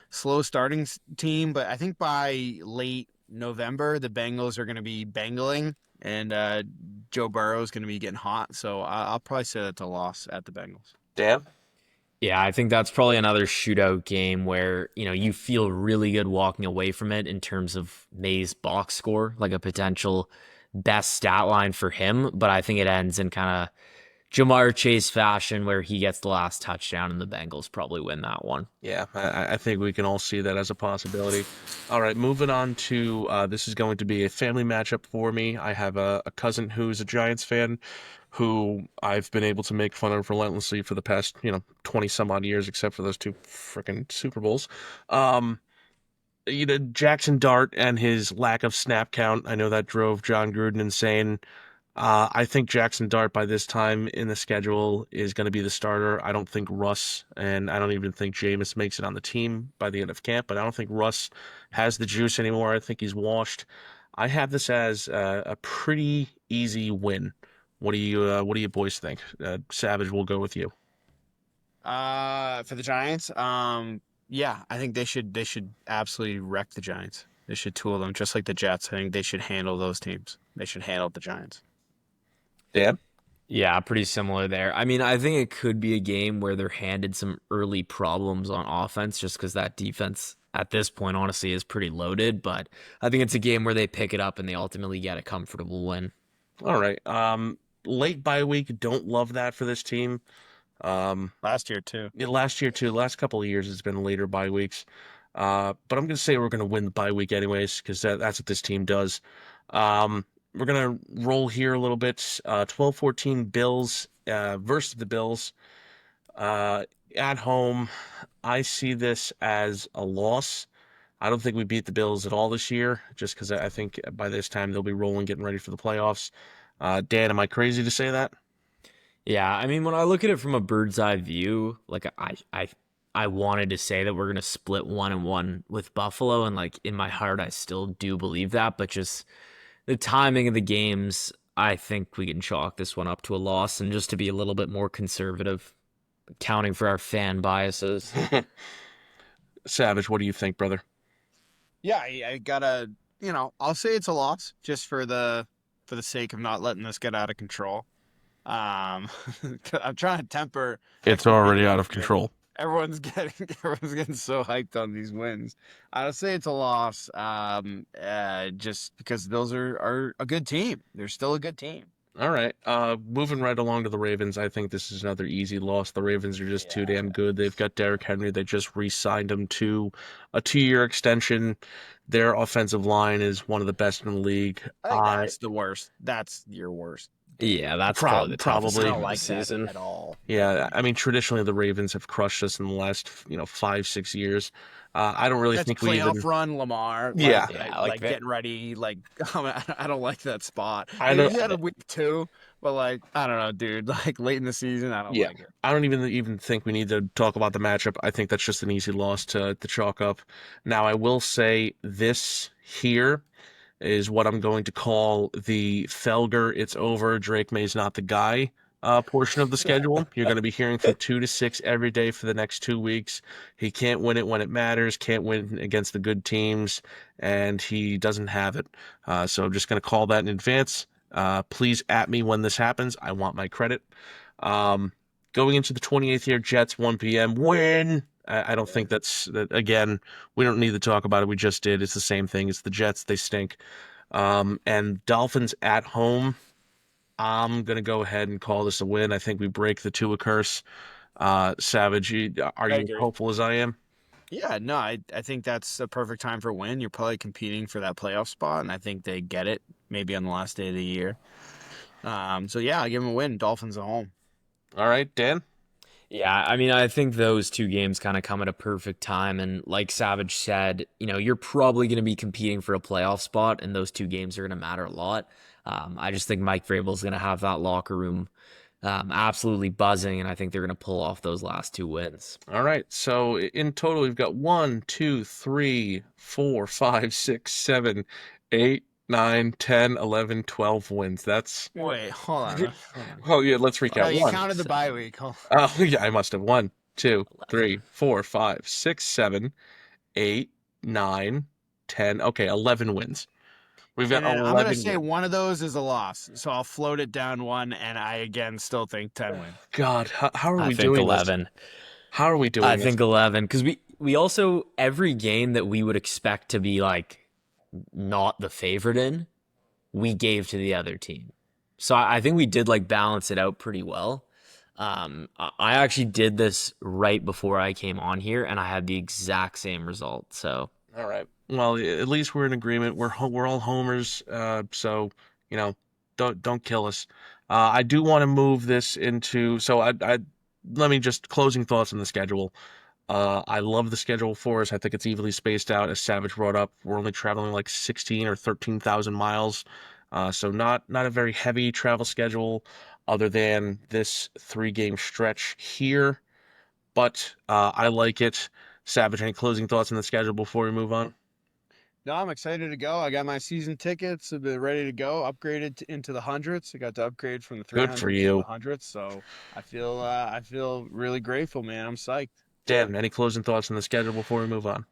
slow starting team. But I think by late November, the Bengals are going to be bangling, and Joe Burrow is going to be getting hot. So I'll probably say that's a loss at the Bengals. Dan? Yeah, I think that's probably another shootout game where, you feel really good walking away from it in terms of May's box score, like a potential best stat line for him. But I think it ends in kind of Jamar Chase fashion where he gets the last touchdown and the Bengals probably win that one. Yeah, I think we can all see that as a possibility. All right, moving on to this is going to be a family matchup for me. I have a cousin who's a Giants fan who I've been able to make fun of relentlessly for the past, 20 some odd years, except for those two freaking Super Bowls. Um, Jackson Dart and his lack of snap count. I know that drove John Gruden insane. I think Jackson Dart by this time in the schedule is going to be the starter. I don't think Russ and I don't even think Jameis makes it on the team by the end of camp, but I don't think Russ has the juice anymore. I think he's washed. I have this as a pretty easy win. What do you boys think? Savage, will go with you. For the Giants, yeah, I think they should absolutely wreck the Giants. They should tool them just like the Jets. I think they should handle those teams. They should handle the Giants. Dan? Yeah, pretty similar there. I mean, I think it could be a game where they're handed some early problems on offense just because that defense at this point, honestly, is pretty loaded. But I think it's a game where they pick it up and they ultimately get a comfortable win. All right. Late bye week. Don't love that for this team. Last year too. Yeah, last year too. Last couple of years, it's been later bye weeks. But I'm gonna say we're gonna win the bye week anyways, because that's what this team does. We're gonna roll here a little bit. 12-14 Bills versus the Bills at home. I see this as a loss. I don't think we beat the Bills at all this year, just because I think by this time they'll be rolling, getting ready for the playoffs. Dan, am I crazy to say that? Yeah, I mean, when I look at it from a bird's eye view, like I wanted to say that we're gonna split 1-1 with Buffalo, and like in my heart, I still do believe that, but just the timing of the games, I think we can chalk this one up to a loss, and just to be a little bit more conservative, accounting for our fan biases. Savage, what do you think, brother? Yeah, I gotta, I'll say it's a loss just for the sake of not letting this get out of control. Um, I'm trying to temper It's already out expectations of here. control. Everyone's getting so hyped on these wins. I'll say it's a loss. Just because the Bills are a good team. They're still a good team. All right. Moving right along to the Ravens, I think this is another easy loss. The Ravens are just too damn good. They've got Derrick Henry. They just re-signed him to a 2-year extension. Their offensive line is one of the best in the league. I think that's the worst. That's your worst. Yeah, that's probably the toughest I Probably. game don't of the like that season. at all. Yeah, I mean, traditionally the Ravens have crushed us in the last, 5, 6 years. I don't really That's think we playoff even. run, Lamar. Yeah, Yeah, Like that. getting ready. Like I don't like that spot. I Maybe don't. you had a week two, but like I don't know, dude. Like late in the season, I don't Yeah, like it. I don't even think we need to talk about the matchup. I think that's just an easy loss to chalk up. Now, I will say this here is what I'm going to call the Felger, it's over, Drake May's not the guy portion of the schedule. You're going to be hearing from 2 to 6 every day for the next 2 weeks. He can't win it when it matters, can't win against the good teams, and he doesn't have it. So I'm just going to call that in advance. Please at me when this happens. I want my credit. Um, Going into the 28th year, Jets 1 p.m. win. I don't think that. Again, we don't need to talk about it. We just did. It's the same thing. It's the Jets. They stink. And Dolphins at home. I'm gonna go ahead and call this a win. I think we break the Tua curse. Savage, are I you agree. hopeful as I am? Yeah, no, I think that's a perfect time for a win. You're probably competing for that playoff spot, and I think they get it maybe on the last day of the year. So yeah, I give them a win. Dolphins at home. All right, Dan. Yeah, I mean, I think those two games kind of come at a perfect time. And like Savage said, you're probably going to be competing for a playoff spot, and those two games are going to matter a lot. I just think Mike Vrabel's going to have that locker room absolutely buzzing, and I think they're going to pull off those last two wins. All right. So in total, we've got 1, 2, 3, 4, 5, 6, 7, 8, 9, 10, 11, 12 wins. That's. Wait, hold on. Oh yeah. Let's Oh, recap. you One. counted the bye week. Oh, Oh yeah, I must have. 1, 2, 3, 4, 5, 6, 7, 8, 9, 10. Okay, 11 wins. We've got and then I'm 11 gonna say wins. one of those is a loss, so I'll float it down one, and I again still think 10 wins. God, how are I we think doing this? 11. How are we doing I this? think 11 because we also every game that we would expect to be like not the favorite in, we gave to the other team. So I think we did like balance it out pretty well. I actually did this right before I came on here, and I had the exact same result. So All right. Well, at least we're in agreement. We're all homers, so you know, don't kill us. I do want to move this into. So I let me just closing thoughts on the schedule. I love the schedule for us. I think it's evenly spaced out. As Savage brought up, we're only traveling like 16 or 13,000 miles, so not a very heavy travel schedule, other than this 3-game stretch here. But I like it. Savage, any closing thoughts on the schedule before we move on? No, I'm excited to go. I got my season tickets. I've been ready to go. Upgraded into the hundreds. I got to upgrade from the Good for 300s to the you. hundreds. So I feel really grateful, man. I'm psyched. Dan, any closing thoughts on the schedule before we move on?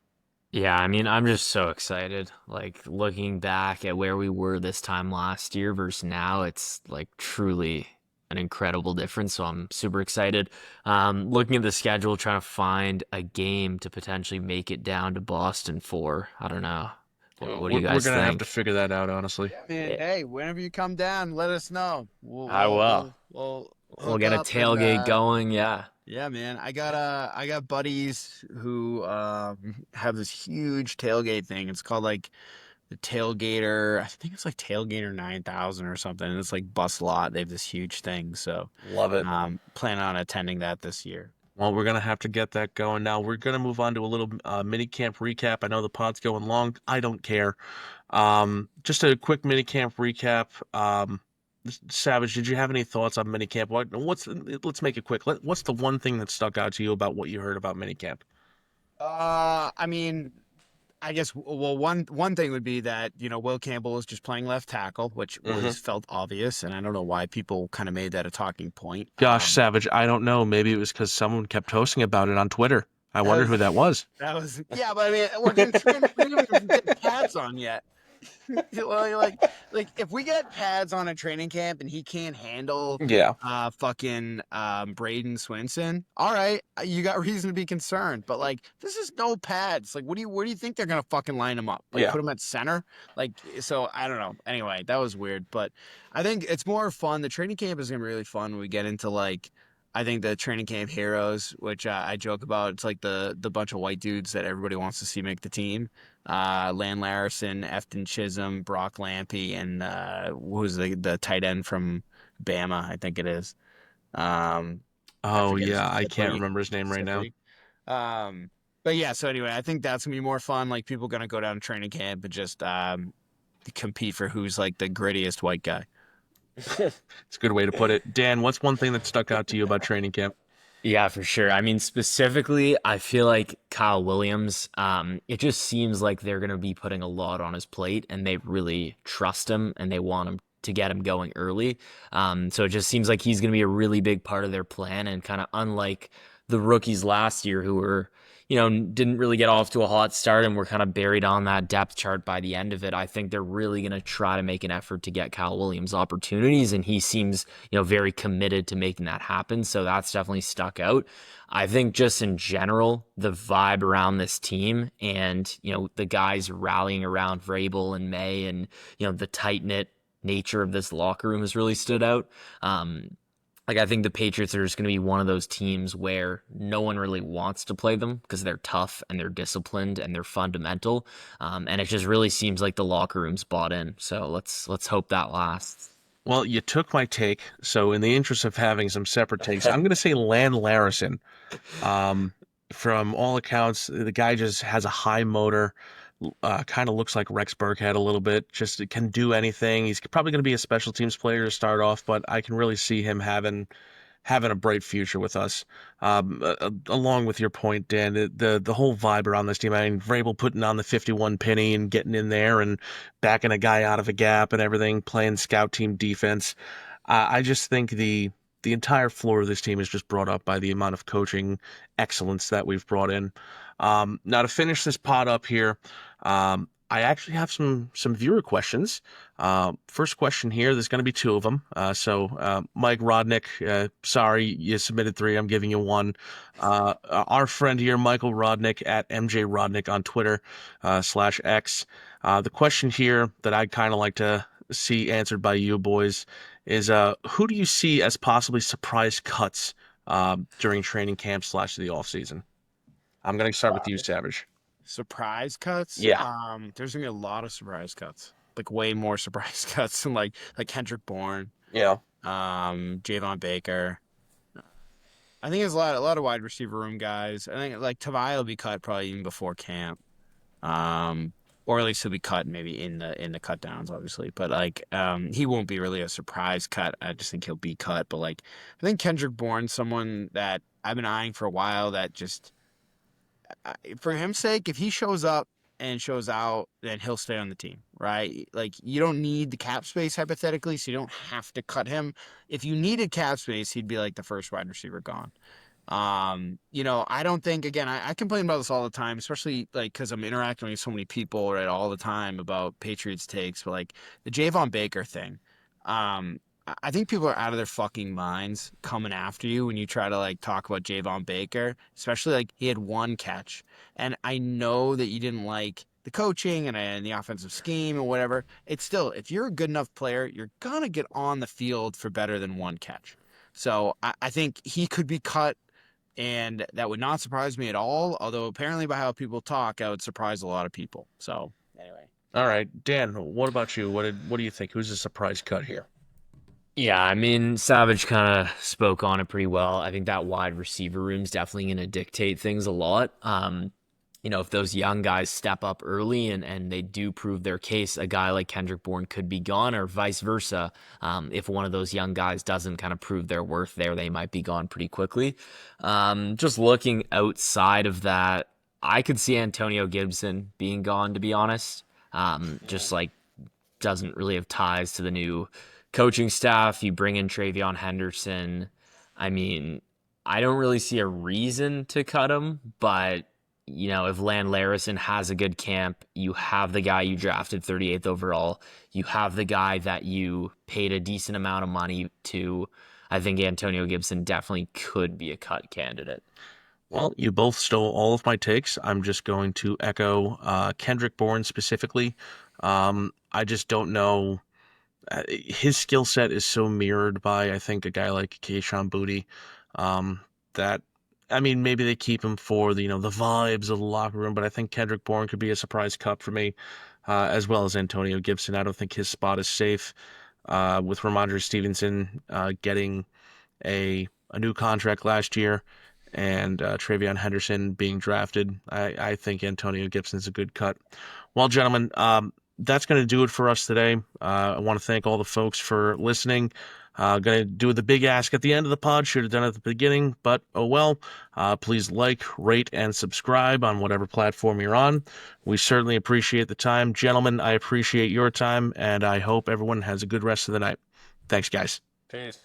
yeah, I mean, I'm just so excited. Like looking back at where we were this time last year versus now, it's like truly an incredible difference. So I'm super excited. Looking at the schedule, trying to find a game to potentially make it down to Boston for. I don't know. What do you We're guys gonna have to think? figure that out, honestly. Yeah, man. Eh, Hey, whenever you come down, let us know. We'll I we'll will. we'll, we'll We'll hook get a up and tailgate going. Yeah. yeah, man. I got buddies who have this huge tailgate thing. It's called like the Tailgater. I think it's like Tailgater 9000 or something. And it's like bus lot. They have this huge thing. So Love it. plan on attending that this year. Well, we're gonna have to get that going now. We're gonna move on to a little mini camp recap. I know the pod's going long. I don't care. Just a quick mini camp recap. Savage, did you have any thoughts on minicamp? Let's make it quick. What's the one thing that stuck out to you about what you heard about minicamp? I mean, I guess well one thing would be that Will Campbell is just playing left tackle, which Mm-hmm. was felt obvious, and I don't know why people kind of made that a talking point. Gosh, Savage, I don't know. Maybe it was because someone kept posting about it on Twitter. I That wonder who was, that was. that was yeah, but I mean, we didn't even get pads on yet. Well, you're like if we get pads on a training camp and he can't handle Yeah, fucking Braden Swinson, all right, you got reason to be concerned. But like this is no pads. Like where do you think they're gonna fucking line him up? Like yeah. put him at center? Like so I don't know. Anyway, that was weird. But I think it's more fun. The training camp is gonna be really fun when we get into like I think the training camp heroes, which I joke about, it's like the bunch of white dudes that everybody wants to see make the team. Lan Larison, Efton Chisholm, Brock Lampy, and who's the tight end from Bama? I think it is. I Oh forget yeah, I can't Slippery. remember his name right now. Slippery. Um, but yeah. So anyway, I think that's gonna be more fun. Like people gonna go down to training camp and just compete for who's like the grittiest white guy. It's a good way to put it. Dan, what's one thing that stuck out to you about training camp? Yeah, for sure. I mean, specifically, I feel like Kyle Williams, it just seems like they're going to be putting a lot on his plate and they really trust him and they want him to get him going early. So it just seems like he's going to be a really big part of their plan and kind of unlike the rookies last year who were, didn't really get off to a hot start and were kind of buried on that depth chart by the end of it. I think they're really going to try to make an effort to get Kyle Williams opportunities, and he seems, very committed to making that happen. So that's definitely stuck out. I think just in general, the vibe around this team and, the guys rallying around Vrabel and May and, the tight-knit nature of this locker room has really stood out. Like I think the Patriots are just going to be one of those teams where no one really wants to play them because they're tough and they're disciplined and they're fundamental, and it just really seems like the locker room's bought in. So let's hope that lasts. Well, you took my take, so in the interest of having some separate takes, I'm going to say Lan Larison. From all accounts, the guy just has a high motor, kind of looks like Rex Burkhead a little bit, just can do anything. He's probably going to be a special teams player to start off, but I can really see him having a bright future with us. Along with your point, Dan, the whole vibe around this team. I mean, Vrabel putting on the 51 penny and getting in there and backing a guy out of a gap and everything, playing scout team defense. I just think the entire floor of this team is just brought up by the amount of coaching excellence that we've brought in. Now to finish this pod up here, I actually have some viewer questions. First question here, there's going to be two of them. So Mike Rodnick, sorry you submitted three. I'm giving you one. Our friend here, Michael Rodnick at MJ Rodnick on Twitter /X. The question here that I'd kind of like to see answered by you boys is who do you see as possibly surprise cuts during training camp / the off season? I'm going to start with you, Savage. Surprise cuts? Yeah. There's gonna be a lot of surprise cuts. Like way more surprise cuts than like Kendrick Bourne, Yeah. Javon Baker. I think there's a lot of wide receiver room guys. I think like Tavai will be cut probably even before camp. Or at least he'll be cut maybe in the cut downs, obviously. But like he won't be really a surprise cut. I just think he'll be cut. But like I think Kendrick Bourne's someone that I've been eyeing for a while that just for his sake, if he shows up and shows out, then he'll stay on the team, right? Like you don't need the cap space hypothetically, so you don't have to cut him. If you needed cap space, he'd be like the first wide receiver gone. I don't think again, I complain about this all the time, especially like because I'm interacting with so many people right all the time about Patriots takes, but like the Javon Baker thing. I think people are out of their fucking minds coming after you when you try to like talk about Javon Baker, especially like he had one catch. And I know that you didn't like the coaching and the offensive scheme and whatever. It's still, if you're a good enough player, you're gonna get on the field for better than one catch. So I think he could be cut, and that would not surprise me at all. Although apparently by how people talk, that would surprise a lot of people. So anyway. All right, Dan, what about you? What do you think? Who's the surprise cut here? Yeah, I mean, Savage kind of spoke on it pretty well. I think that wide receiver room is definitely going to dictate things a lot. If those young guys step up early and they do prove their case, a guy like Kendrick Bourne could be gone, or vice versa. If one of those young guys doesn't kind of prove their worth there, they might be gone pretty quickly. Just looking outside of that, I could see Antonio Gibson being gone, to be honest. Just like doesn't really have ties to the new coaching staff. You bring in Travion Henderson. I mean, I don't really see a reason to cut him, but if Land Larison has a good camp, you have the guy you drafted 38th overall, you have the guy that you paid a decent amount of money to. I think Antonio Gibson definitely could be a cut candidate. Well, you both stole all of my takes. I'm just going to echo Kendrick Bourne specifically. I just don't know. His skill set is so mirrored by, I think, a guy like Kayshon Boutte, that, I mean, maybe they keep him for the vibes of the locker room, but I think Kendrick Bourne could be a surprise cut for me, as well as Antonio Gibson. I don't think his spot is safe, with Ramondre Stevenson getting a new contract last year, and Travion Henderson being drafted. I think Antonio Gibson's a good cut. Well, gentlemen, that's going to do it for us today. I want to thank all the folks for listening. Going to do the big ask at the end of the pod. Should have done it at the beginning, but oh well. Please like, rate, and subscribe on whatever platform you're on. We certainly appreciate the time. Gentlemen, I appreciate your time, and I hope everyone has a good rest of the night. Thanks, guys. Peace.